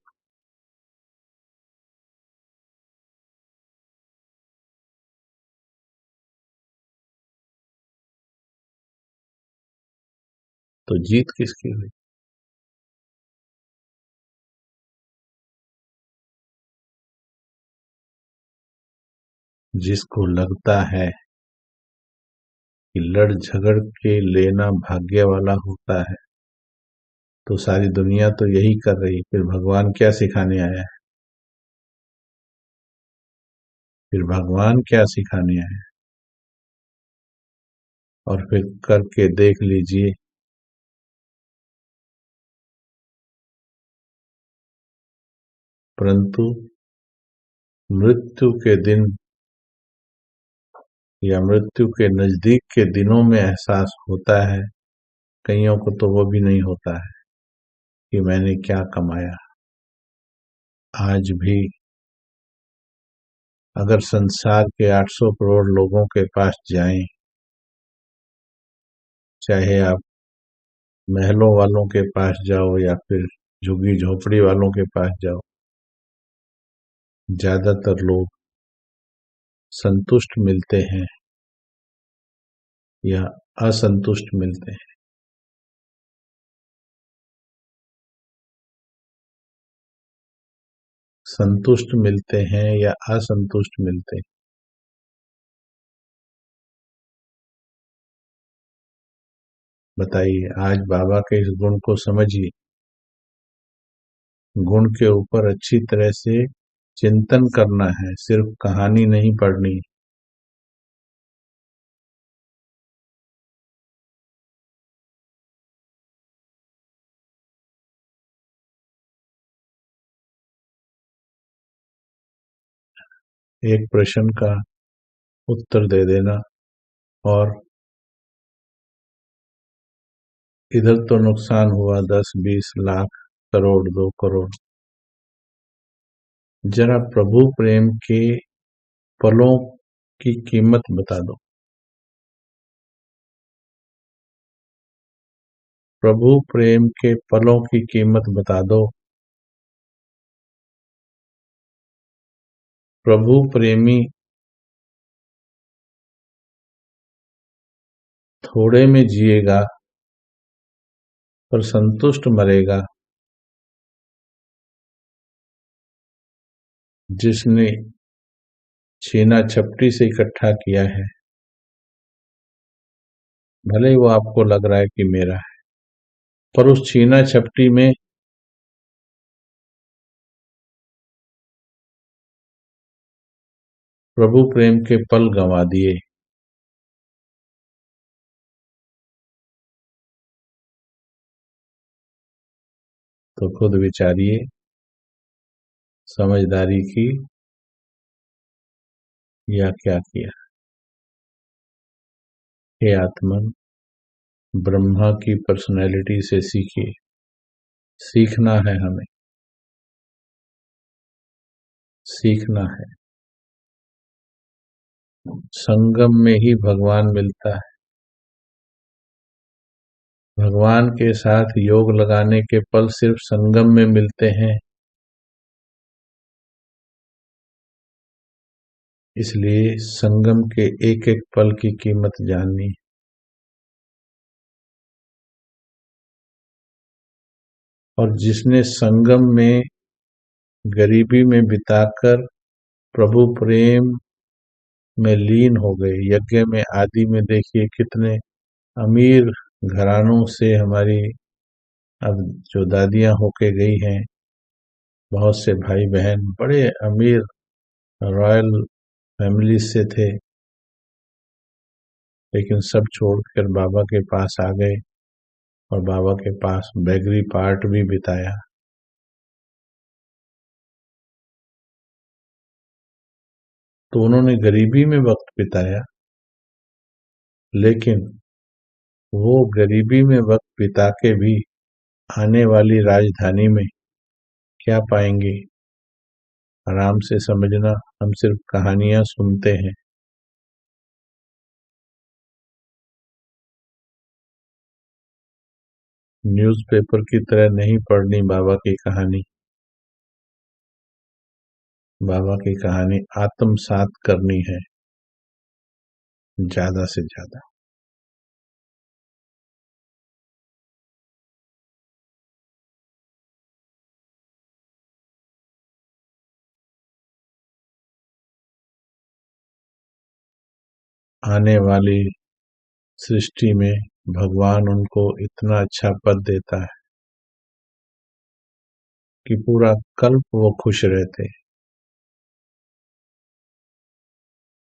तो जीत किसकी हुई? जिसको लगता है कि लड़ झगड़ के लेना भाग्य वाला होता है, तो सारी दुनिया तो यही कर रही, फिर भगवान क्या सिखाने आया है? फिर भगवान क्या सिखाने आया है? और फिर करके देख लीजिए, परंतु मृत्यु के दिन या मृत्यु के नजदीक के दिनों में एहसास होता है, कईयों को तो वो भी नहीं होता है, कि मैंने क्या कमाया। आज भी अगर संसार के 800 करोड़ लोगों के पास जाएं, चाहे आप महलों वालों के पास जाओ या फिर झुग्गी झोपड़ी वालों के पास जाओ, ज्यादातर लोग संतुष्ट मिलते हैं या असंतुष्ट मिलते हैं। संतुष्ट मिलते हैं या असंतुष्ट मिलते हैं? बताइए, आज बाबा के इस गुण को समझिए। गुण के ऊपर अच्छी तरह से चिंतन करना है, सिर्फ कहानी नहीं पढ़नी। एक प्रश्न का उत्तर दे देना, और इधर तो नुकसान हुआ 10, 20 लाख, करोड़, 2 करोड़। जरा प्रभु प्रेम के पलों की कीमत बता दो। प्रभु प्रेम के पलों की कीमत बता दो। प्रभु प्रेमी थोड़े में जिएगा पर संतुष्ट मरेगा। जिसने छीना झपटी से इकट्ठा किया है, भले ही वो आपको लग रहा है कि मेरा है, पर उस छीना झपटी में प्रभु प्रेम के पल गंवा दिए। तो खुद विचारिए, समझदारी की या क्या किया। हे आत्मन, ब्रह्मा की पर्सनैलिटी से सीखिए। सीखना है हमें, सीखना है। संगम में ही भगवान मिलता है। भगवान के साथ योग लगाने के पल सिर्फ संगम में मिलते हैं। इसलिए संगम के एक एक पल की कीमत जाननी। और जिसने संगम में गरीबी में बिताकर प्रभु प्रेम में लीन हो गए। यज्ञ में आदि में देखिए कितने अमीर घरानों से हमारी अब जो दादियां होके गई हैं, बहुत से भाई बहन बड़े अमीर रॉयल फैमिली से थे, लेकिन सब छोड़कर बाबा के पास आ गए और बाबा के पास बेगरी पार्ट भी बिताया। तो उन्होंने गरीबी में वक्त बिताया, लेकिन वो गरीबी में वक्त बिता के भी आने वाली राजधानी में क्या पाएंगे? आराम से समझना, हम सिर्फ कहानियां सुनते हैं। न्यूज़पेपर की तरह नहीं पढ़नी बाबा की कहानी। बाबा की कहानी आत्मसात करनी है ज्यादा से ज्यादा। आने वाली सृष्टि में भगवान उनको इतना अच्छा पद देता है कि पूरा कल्प वो खुश रहते।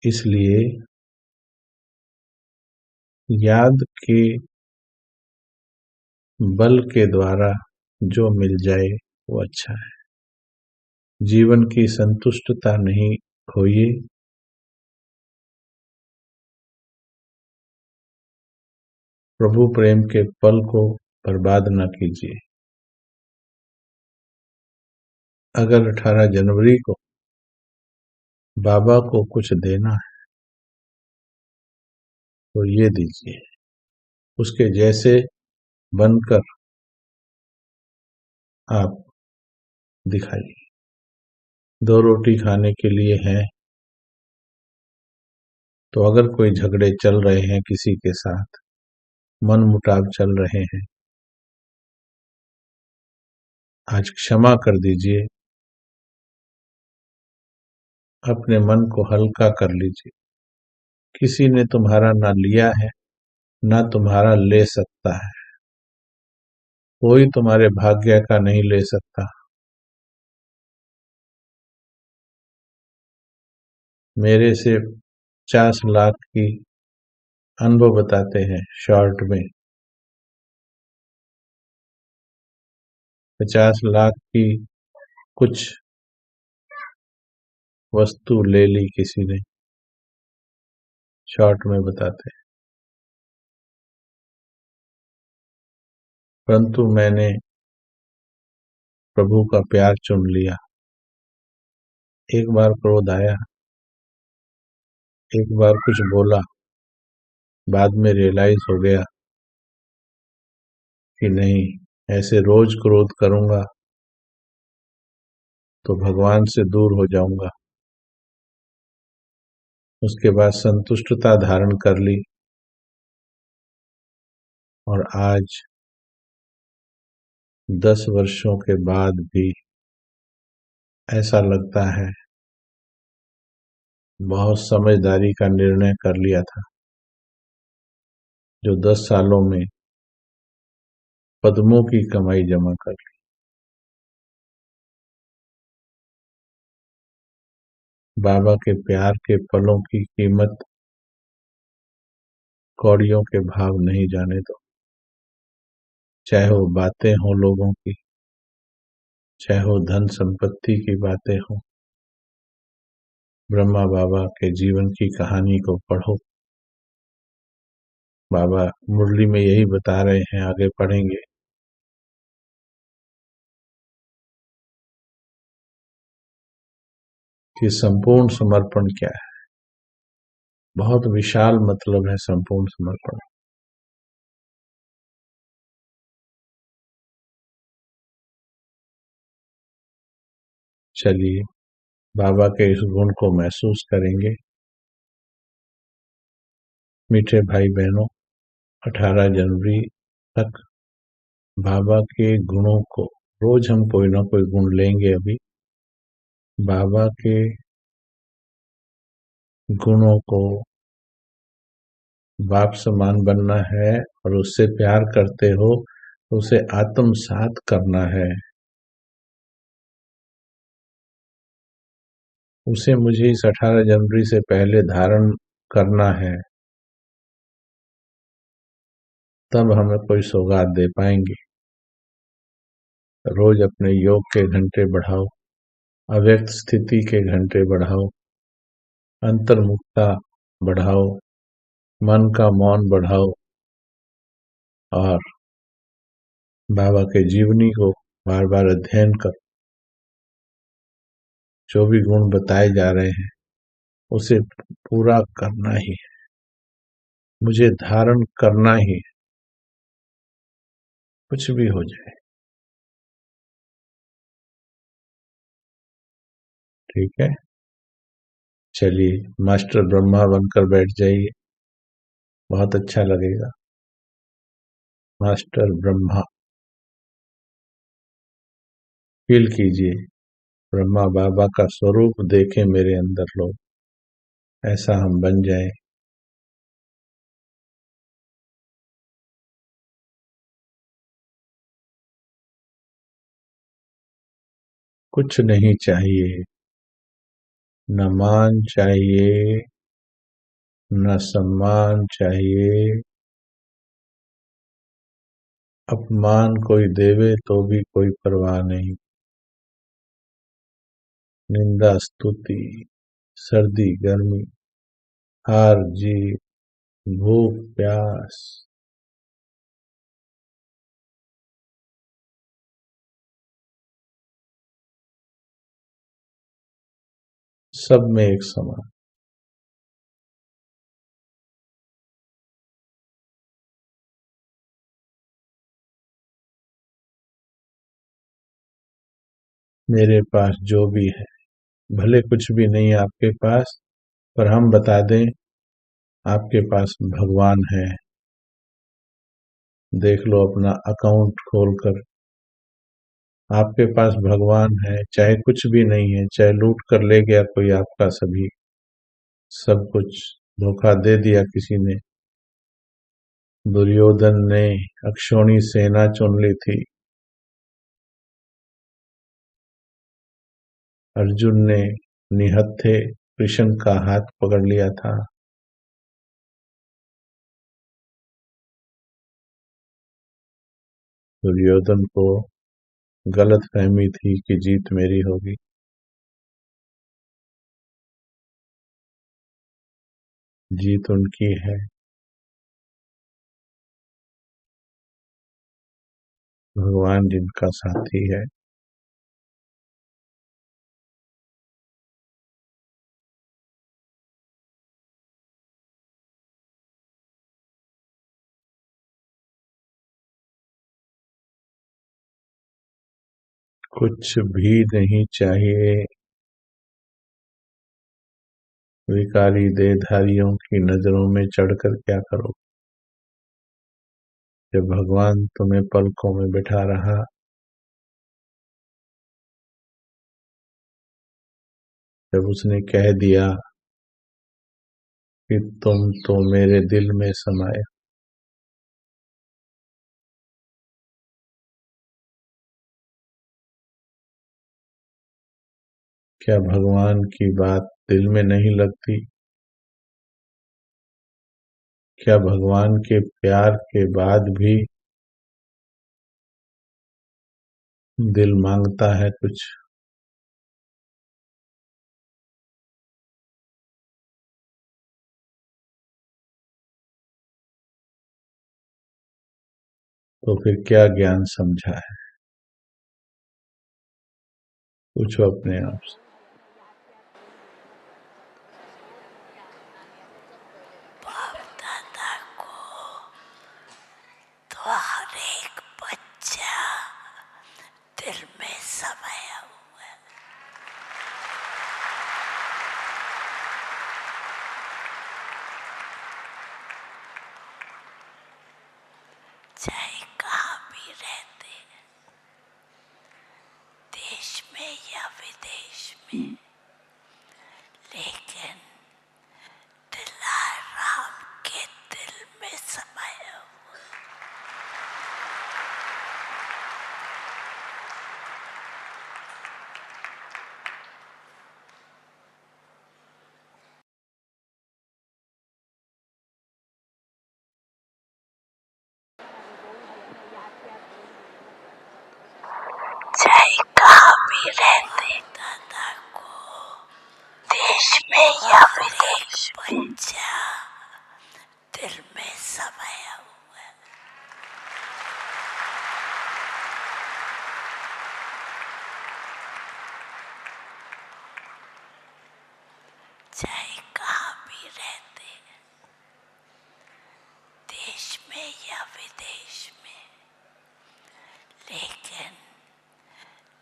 इसलिए याद के बल के द्वारा जो मिल जाए वो अच्छा है। जीवन की संतुष्टता नहीं खोइए। प्रभु प्रेम के पल को बर्बाद न कीजिए। अगर 18 जनवरी को बाबा को कुछ देना है तो ये दीजिए, उसके जैसे बनकर आप दिखाइए। 2 रोटी खाने के लिए है, तो अगर कोई झगड़े चल रहे हैं, किसी के साथ मन मुटाव चल रहे हैं, आज क्षमा कर दीजिए। अपने मन को हल्का कर लीजिए। किसी ने तुम्हारा ना लिया है, ना तुम्हारा ले सकता है। कोई तुम्हारे भाग्य का नहीं ले सकता। मेरे से 50 लाख की अनुभव बताते हैं शॉर्ट में। 50 लाख की कुछ वस्तु ले ली किसी ने, शॉर्ट में बताते हैं। परंतु मैंने प्रभु का प्यार चुन लिया। एक बार क्रोध आया, एक बार कुछ बोला, बाद में रियलाइज हो गया कि नहीं, ऐसे रोज क्रोध करूंगा तो भगवान से दूर हो जाऊंगा। उसके बाद संतुष्टता धारण कर ली, और आज 10 वर्षों के बाद भी ऐसा लगता है बहुत समझदारी का निर्णय कर लिया था, जो 10 सालों में पद्मों की कमाई जमा कर ली। बाबा के प्यार के फलों की कीमत कौड़ियों के भाव नहीं जाने दो, चाहे वो बातें हों लोगों की, चाहे वो धन संपत्ति की बातें हों। ब्रह्मा बाबा के जीवन की कहानी को पढ़ो। बाबा मुरली में यही बता रहे हैं, आगे पढ़ेंगे। कि संपूर्ण समर्पण क्या है। बहुत विशाल मतलब है संपूर्ण समर्पण। चलिए बाबा के इस गुण को महसूस करेंगे। मीठे भाई बहनों, 18 जनवरी तक बाबा के गुणों को रोज हम कोई ना कोई गुण लेंगे। अभी बाबा के गुणों को बाप समान बनना है, और उससे प्यार करते हो तो उसे आत्मसात करना है। उसे मुझे इस 18 जनवरी से पहले धारण करना है, तब हमें कोई सौगात दे पाएंगे। रोज अपने योग के घंटे बढ़ाओ, अव्यक्त स्थिति के घंटे बढ़ाओ, अंतर्मुखता बढ़ाओ, मन का मौन बढ़ाओ, और बाबा के जीवनी को बार बार अध्ययन करो। जो भी गुण बताए जा रहे हैं उसे पूरा करना ही है, मुझे धारण करना ही है, कुछ भी हो जाए। ठीक है, चलिए मास्टर ब्रह्मा बनकर बैठ जाइए, बहुत अच्छा लगेगा। मास्टर ब्रह्मा फील कीजिए, ब्रह्मा बाबा का स्वरूप देखें मेरे अंदर लोग, ऐसा हम बन जाएं। कुछ नहीं चाहिए, न मान चाहिए, न सम्मान चाहिए, अपमान कोई देवे तो भी कोई परवाह नहीं, निंदा स्तुति, सर्दी गर्मी, हार जीत, भूख प्यास, सब में एक समान। मेरे पास जो भी है, भले कुछ भी नहीं है आपके पास, पर हम बता दें आपके पास भगवान है। देख लो अपना अकाउंट खोलकर, आपके पास भगवान है। चाहे कुछ भी नहीं है, चाहे लूट कर ले गया कोई आपका सभी सब कुछ, धोखा दे दिया किसी ने, दुर्योधन ने अक्षौणी सेना चुन ली थी, अर्जुन ने निहत्थे कृष्ण का हाथ पकड़ लिया था, दुर्योधन को गलतफहमी थी कि जीत मेरी होगी। जीत उनकी है। भगवान जिनका साथी है। कुछ भी नहीं चाहिए, विकारी देहधारियों की नजरों में चढ़कर क्या करो। जब भगवान तुम्हें पलकों में बिठा रहा, जब उसने कह दिया कि तुम तो मेरे दिल में समाये, क्या भगवान की बात दिल में नहीं लगती? क्या भगवान के प्यार के बाद भी दिल मांगता है कुछ? तो फिर क्या ज्ञान समझा है? पूछो अपने आप से। बाप दादा को तो हर एक बच्चा दिल में समाया हुआ है। चाहे कहाँ भी रहते, देश में या विदेश में, लेकिन दिलाराम के दिल में समाया हुआ। चाहे कहाँ भी रहते, दादा को देश में या विदेश में, बच्चा दिल में समाया हुआ है। चाहे कहाँ भी रहते, देश में या विदेश में, लेकिन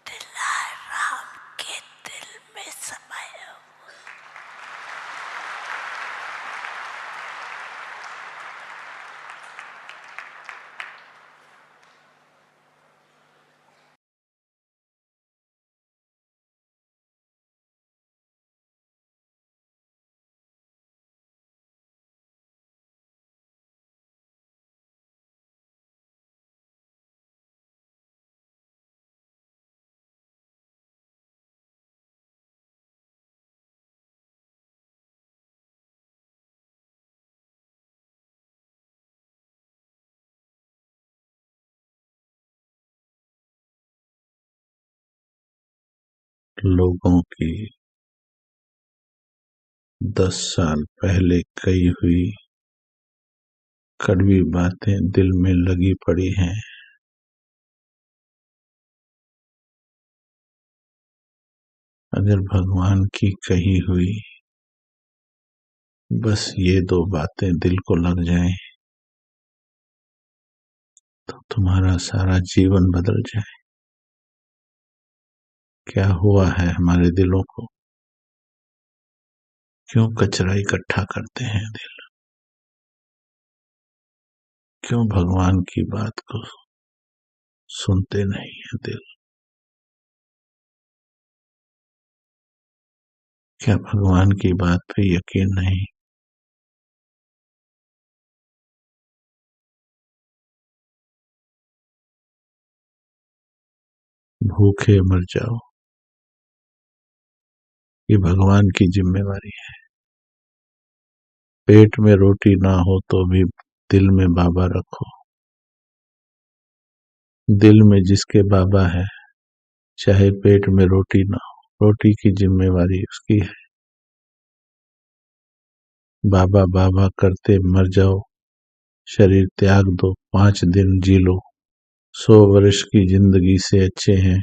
दिलाराम के दिल में समाया हुआ। लोगों की 10 साल पहले कही हुई कड़वी बातें दिल में लगी पड़ी हैं। अगर भगवान की कही हुई बस ये 2 बातें दिल को लग जाएं तो तुम्हारा सारा जीवन बदल जाए। क्या हुआ है हमारे दिलों को? क्यों कचरा इकट्ठा करते हैं दिल? क्यों भगवान की बात को सुनते नहीं है दिल? क्या भगवान की बात पे यकीन नहीं? भूखे मर जाओ, ये भगवान की जिम्मेवारी है। पेट में रोटी ना हो तो भी दिल में बाबा रखो। दिल में जिसके बाबा है, चाहे पेट में रोटी ना हो, रोटी की जिम्मेवारी उसकी है। बाबा बाबा करते मर जाओ, शरीर त्याग दो, 5 दिन जी लो। 100 वर्ष की जिंदगी से अच्छे हैं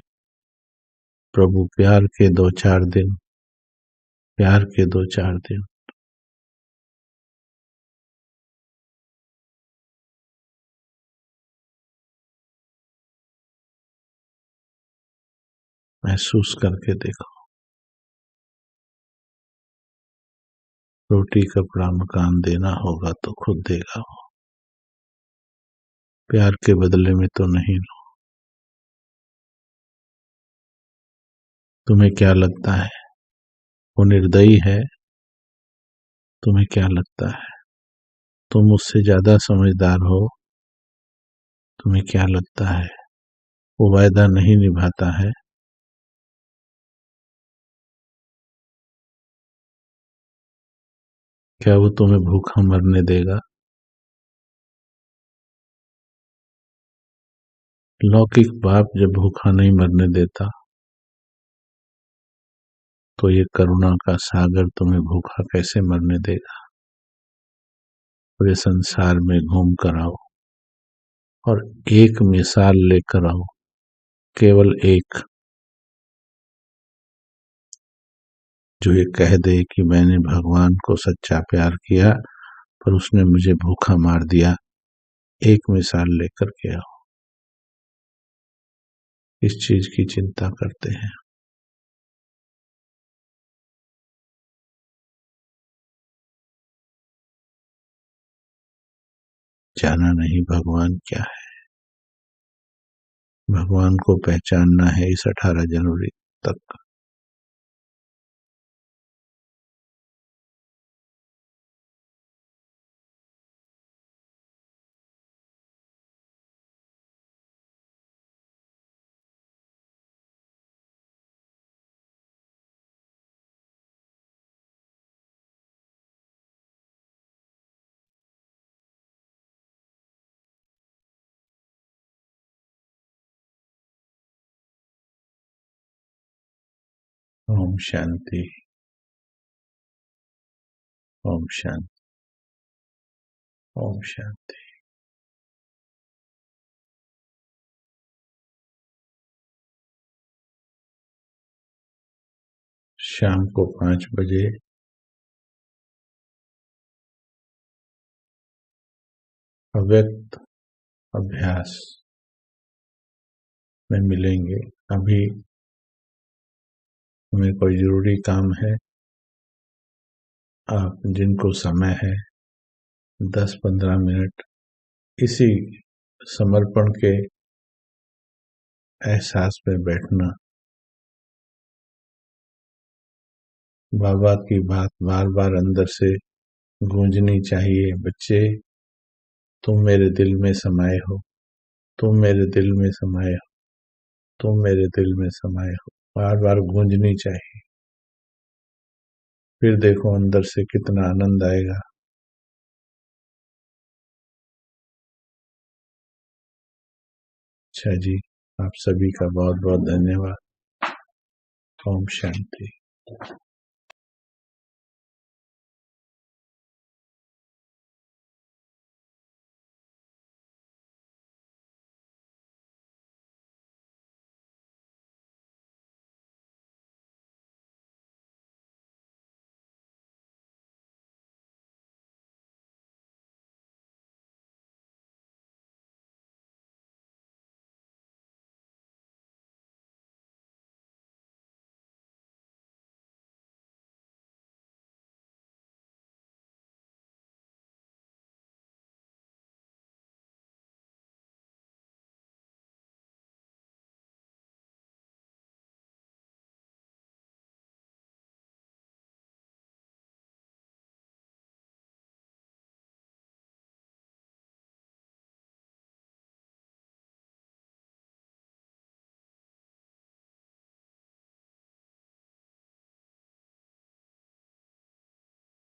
प्रभु प्यार के 2-4 दिन, प्यार के 2-4 दिन। महसूस करके देखो। रोटी कपड़ा मकान देना होगा तो खुद देगा वो, प्यार के बदले में तो नहीं। तुम्हें क्या लगता है वो निर्दयी है? तुम्हें क्या लगता है तुम मुझसे ज्यादा समझदार हो? तुम्हें क्या लगता है वो वायदा नहीं निभाता है? क्या वो तुम्हें भूखा मरने देगा? लौकिक बाप जब भूखा नहीं मरने देता तो ये करुणा का सागर तुम्हें भूखा कैसे मरने देगा? पूरे संसार में घूम कर आओ और एक मिसाल लेकर आओ, केवल एक, जो ये कह दे कि मैंने भगवान को सच्चा प्यार किया पर उसने मुझे भूखा मार दिया। एक मिसाल लेकर के आओ। इस चीज की चिंता करते हैं। जाना नहीं भगवान क्या है, भगवान को पहचानना है इस 18 जनवरी तक। ओम शांति। ओम शांति। ओम शांति। शाम को 5 बजे अव्यक्त अभ्यास में मिलेंगे। अभी हमें कोई जरूरी काम है, आप जिनको समय है 10-15 मिनट इसी समर्पण के एहसास में बैठना। बाबा की बात बार बार अंदर से गूंजनी चाहिए, बच्चे तुम मेरे दिल में समाये हो, तुम मेरे दिल में समाये हो, तुम मेरे दिल में समाये हो, बार बार गूंजनी चाहिए। फिर देखो अंदर से कितना आनंद आएगा। अच्छा जी, आप सभी का बहुत बहुत धन्यवाद। ओम शांति।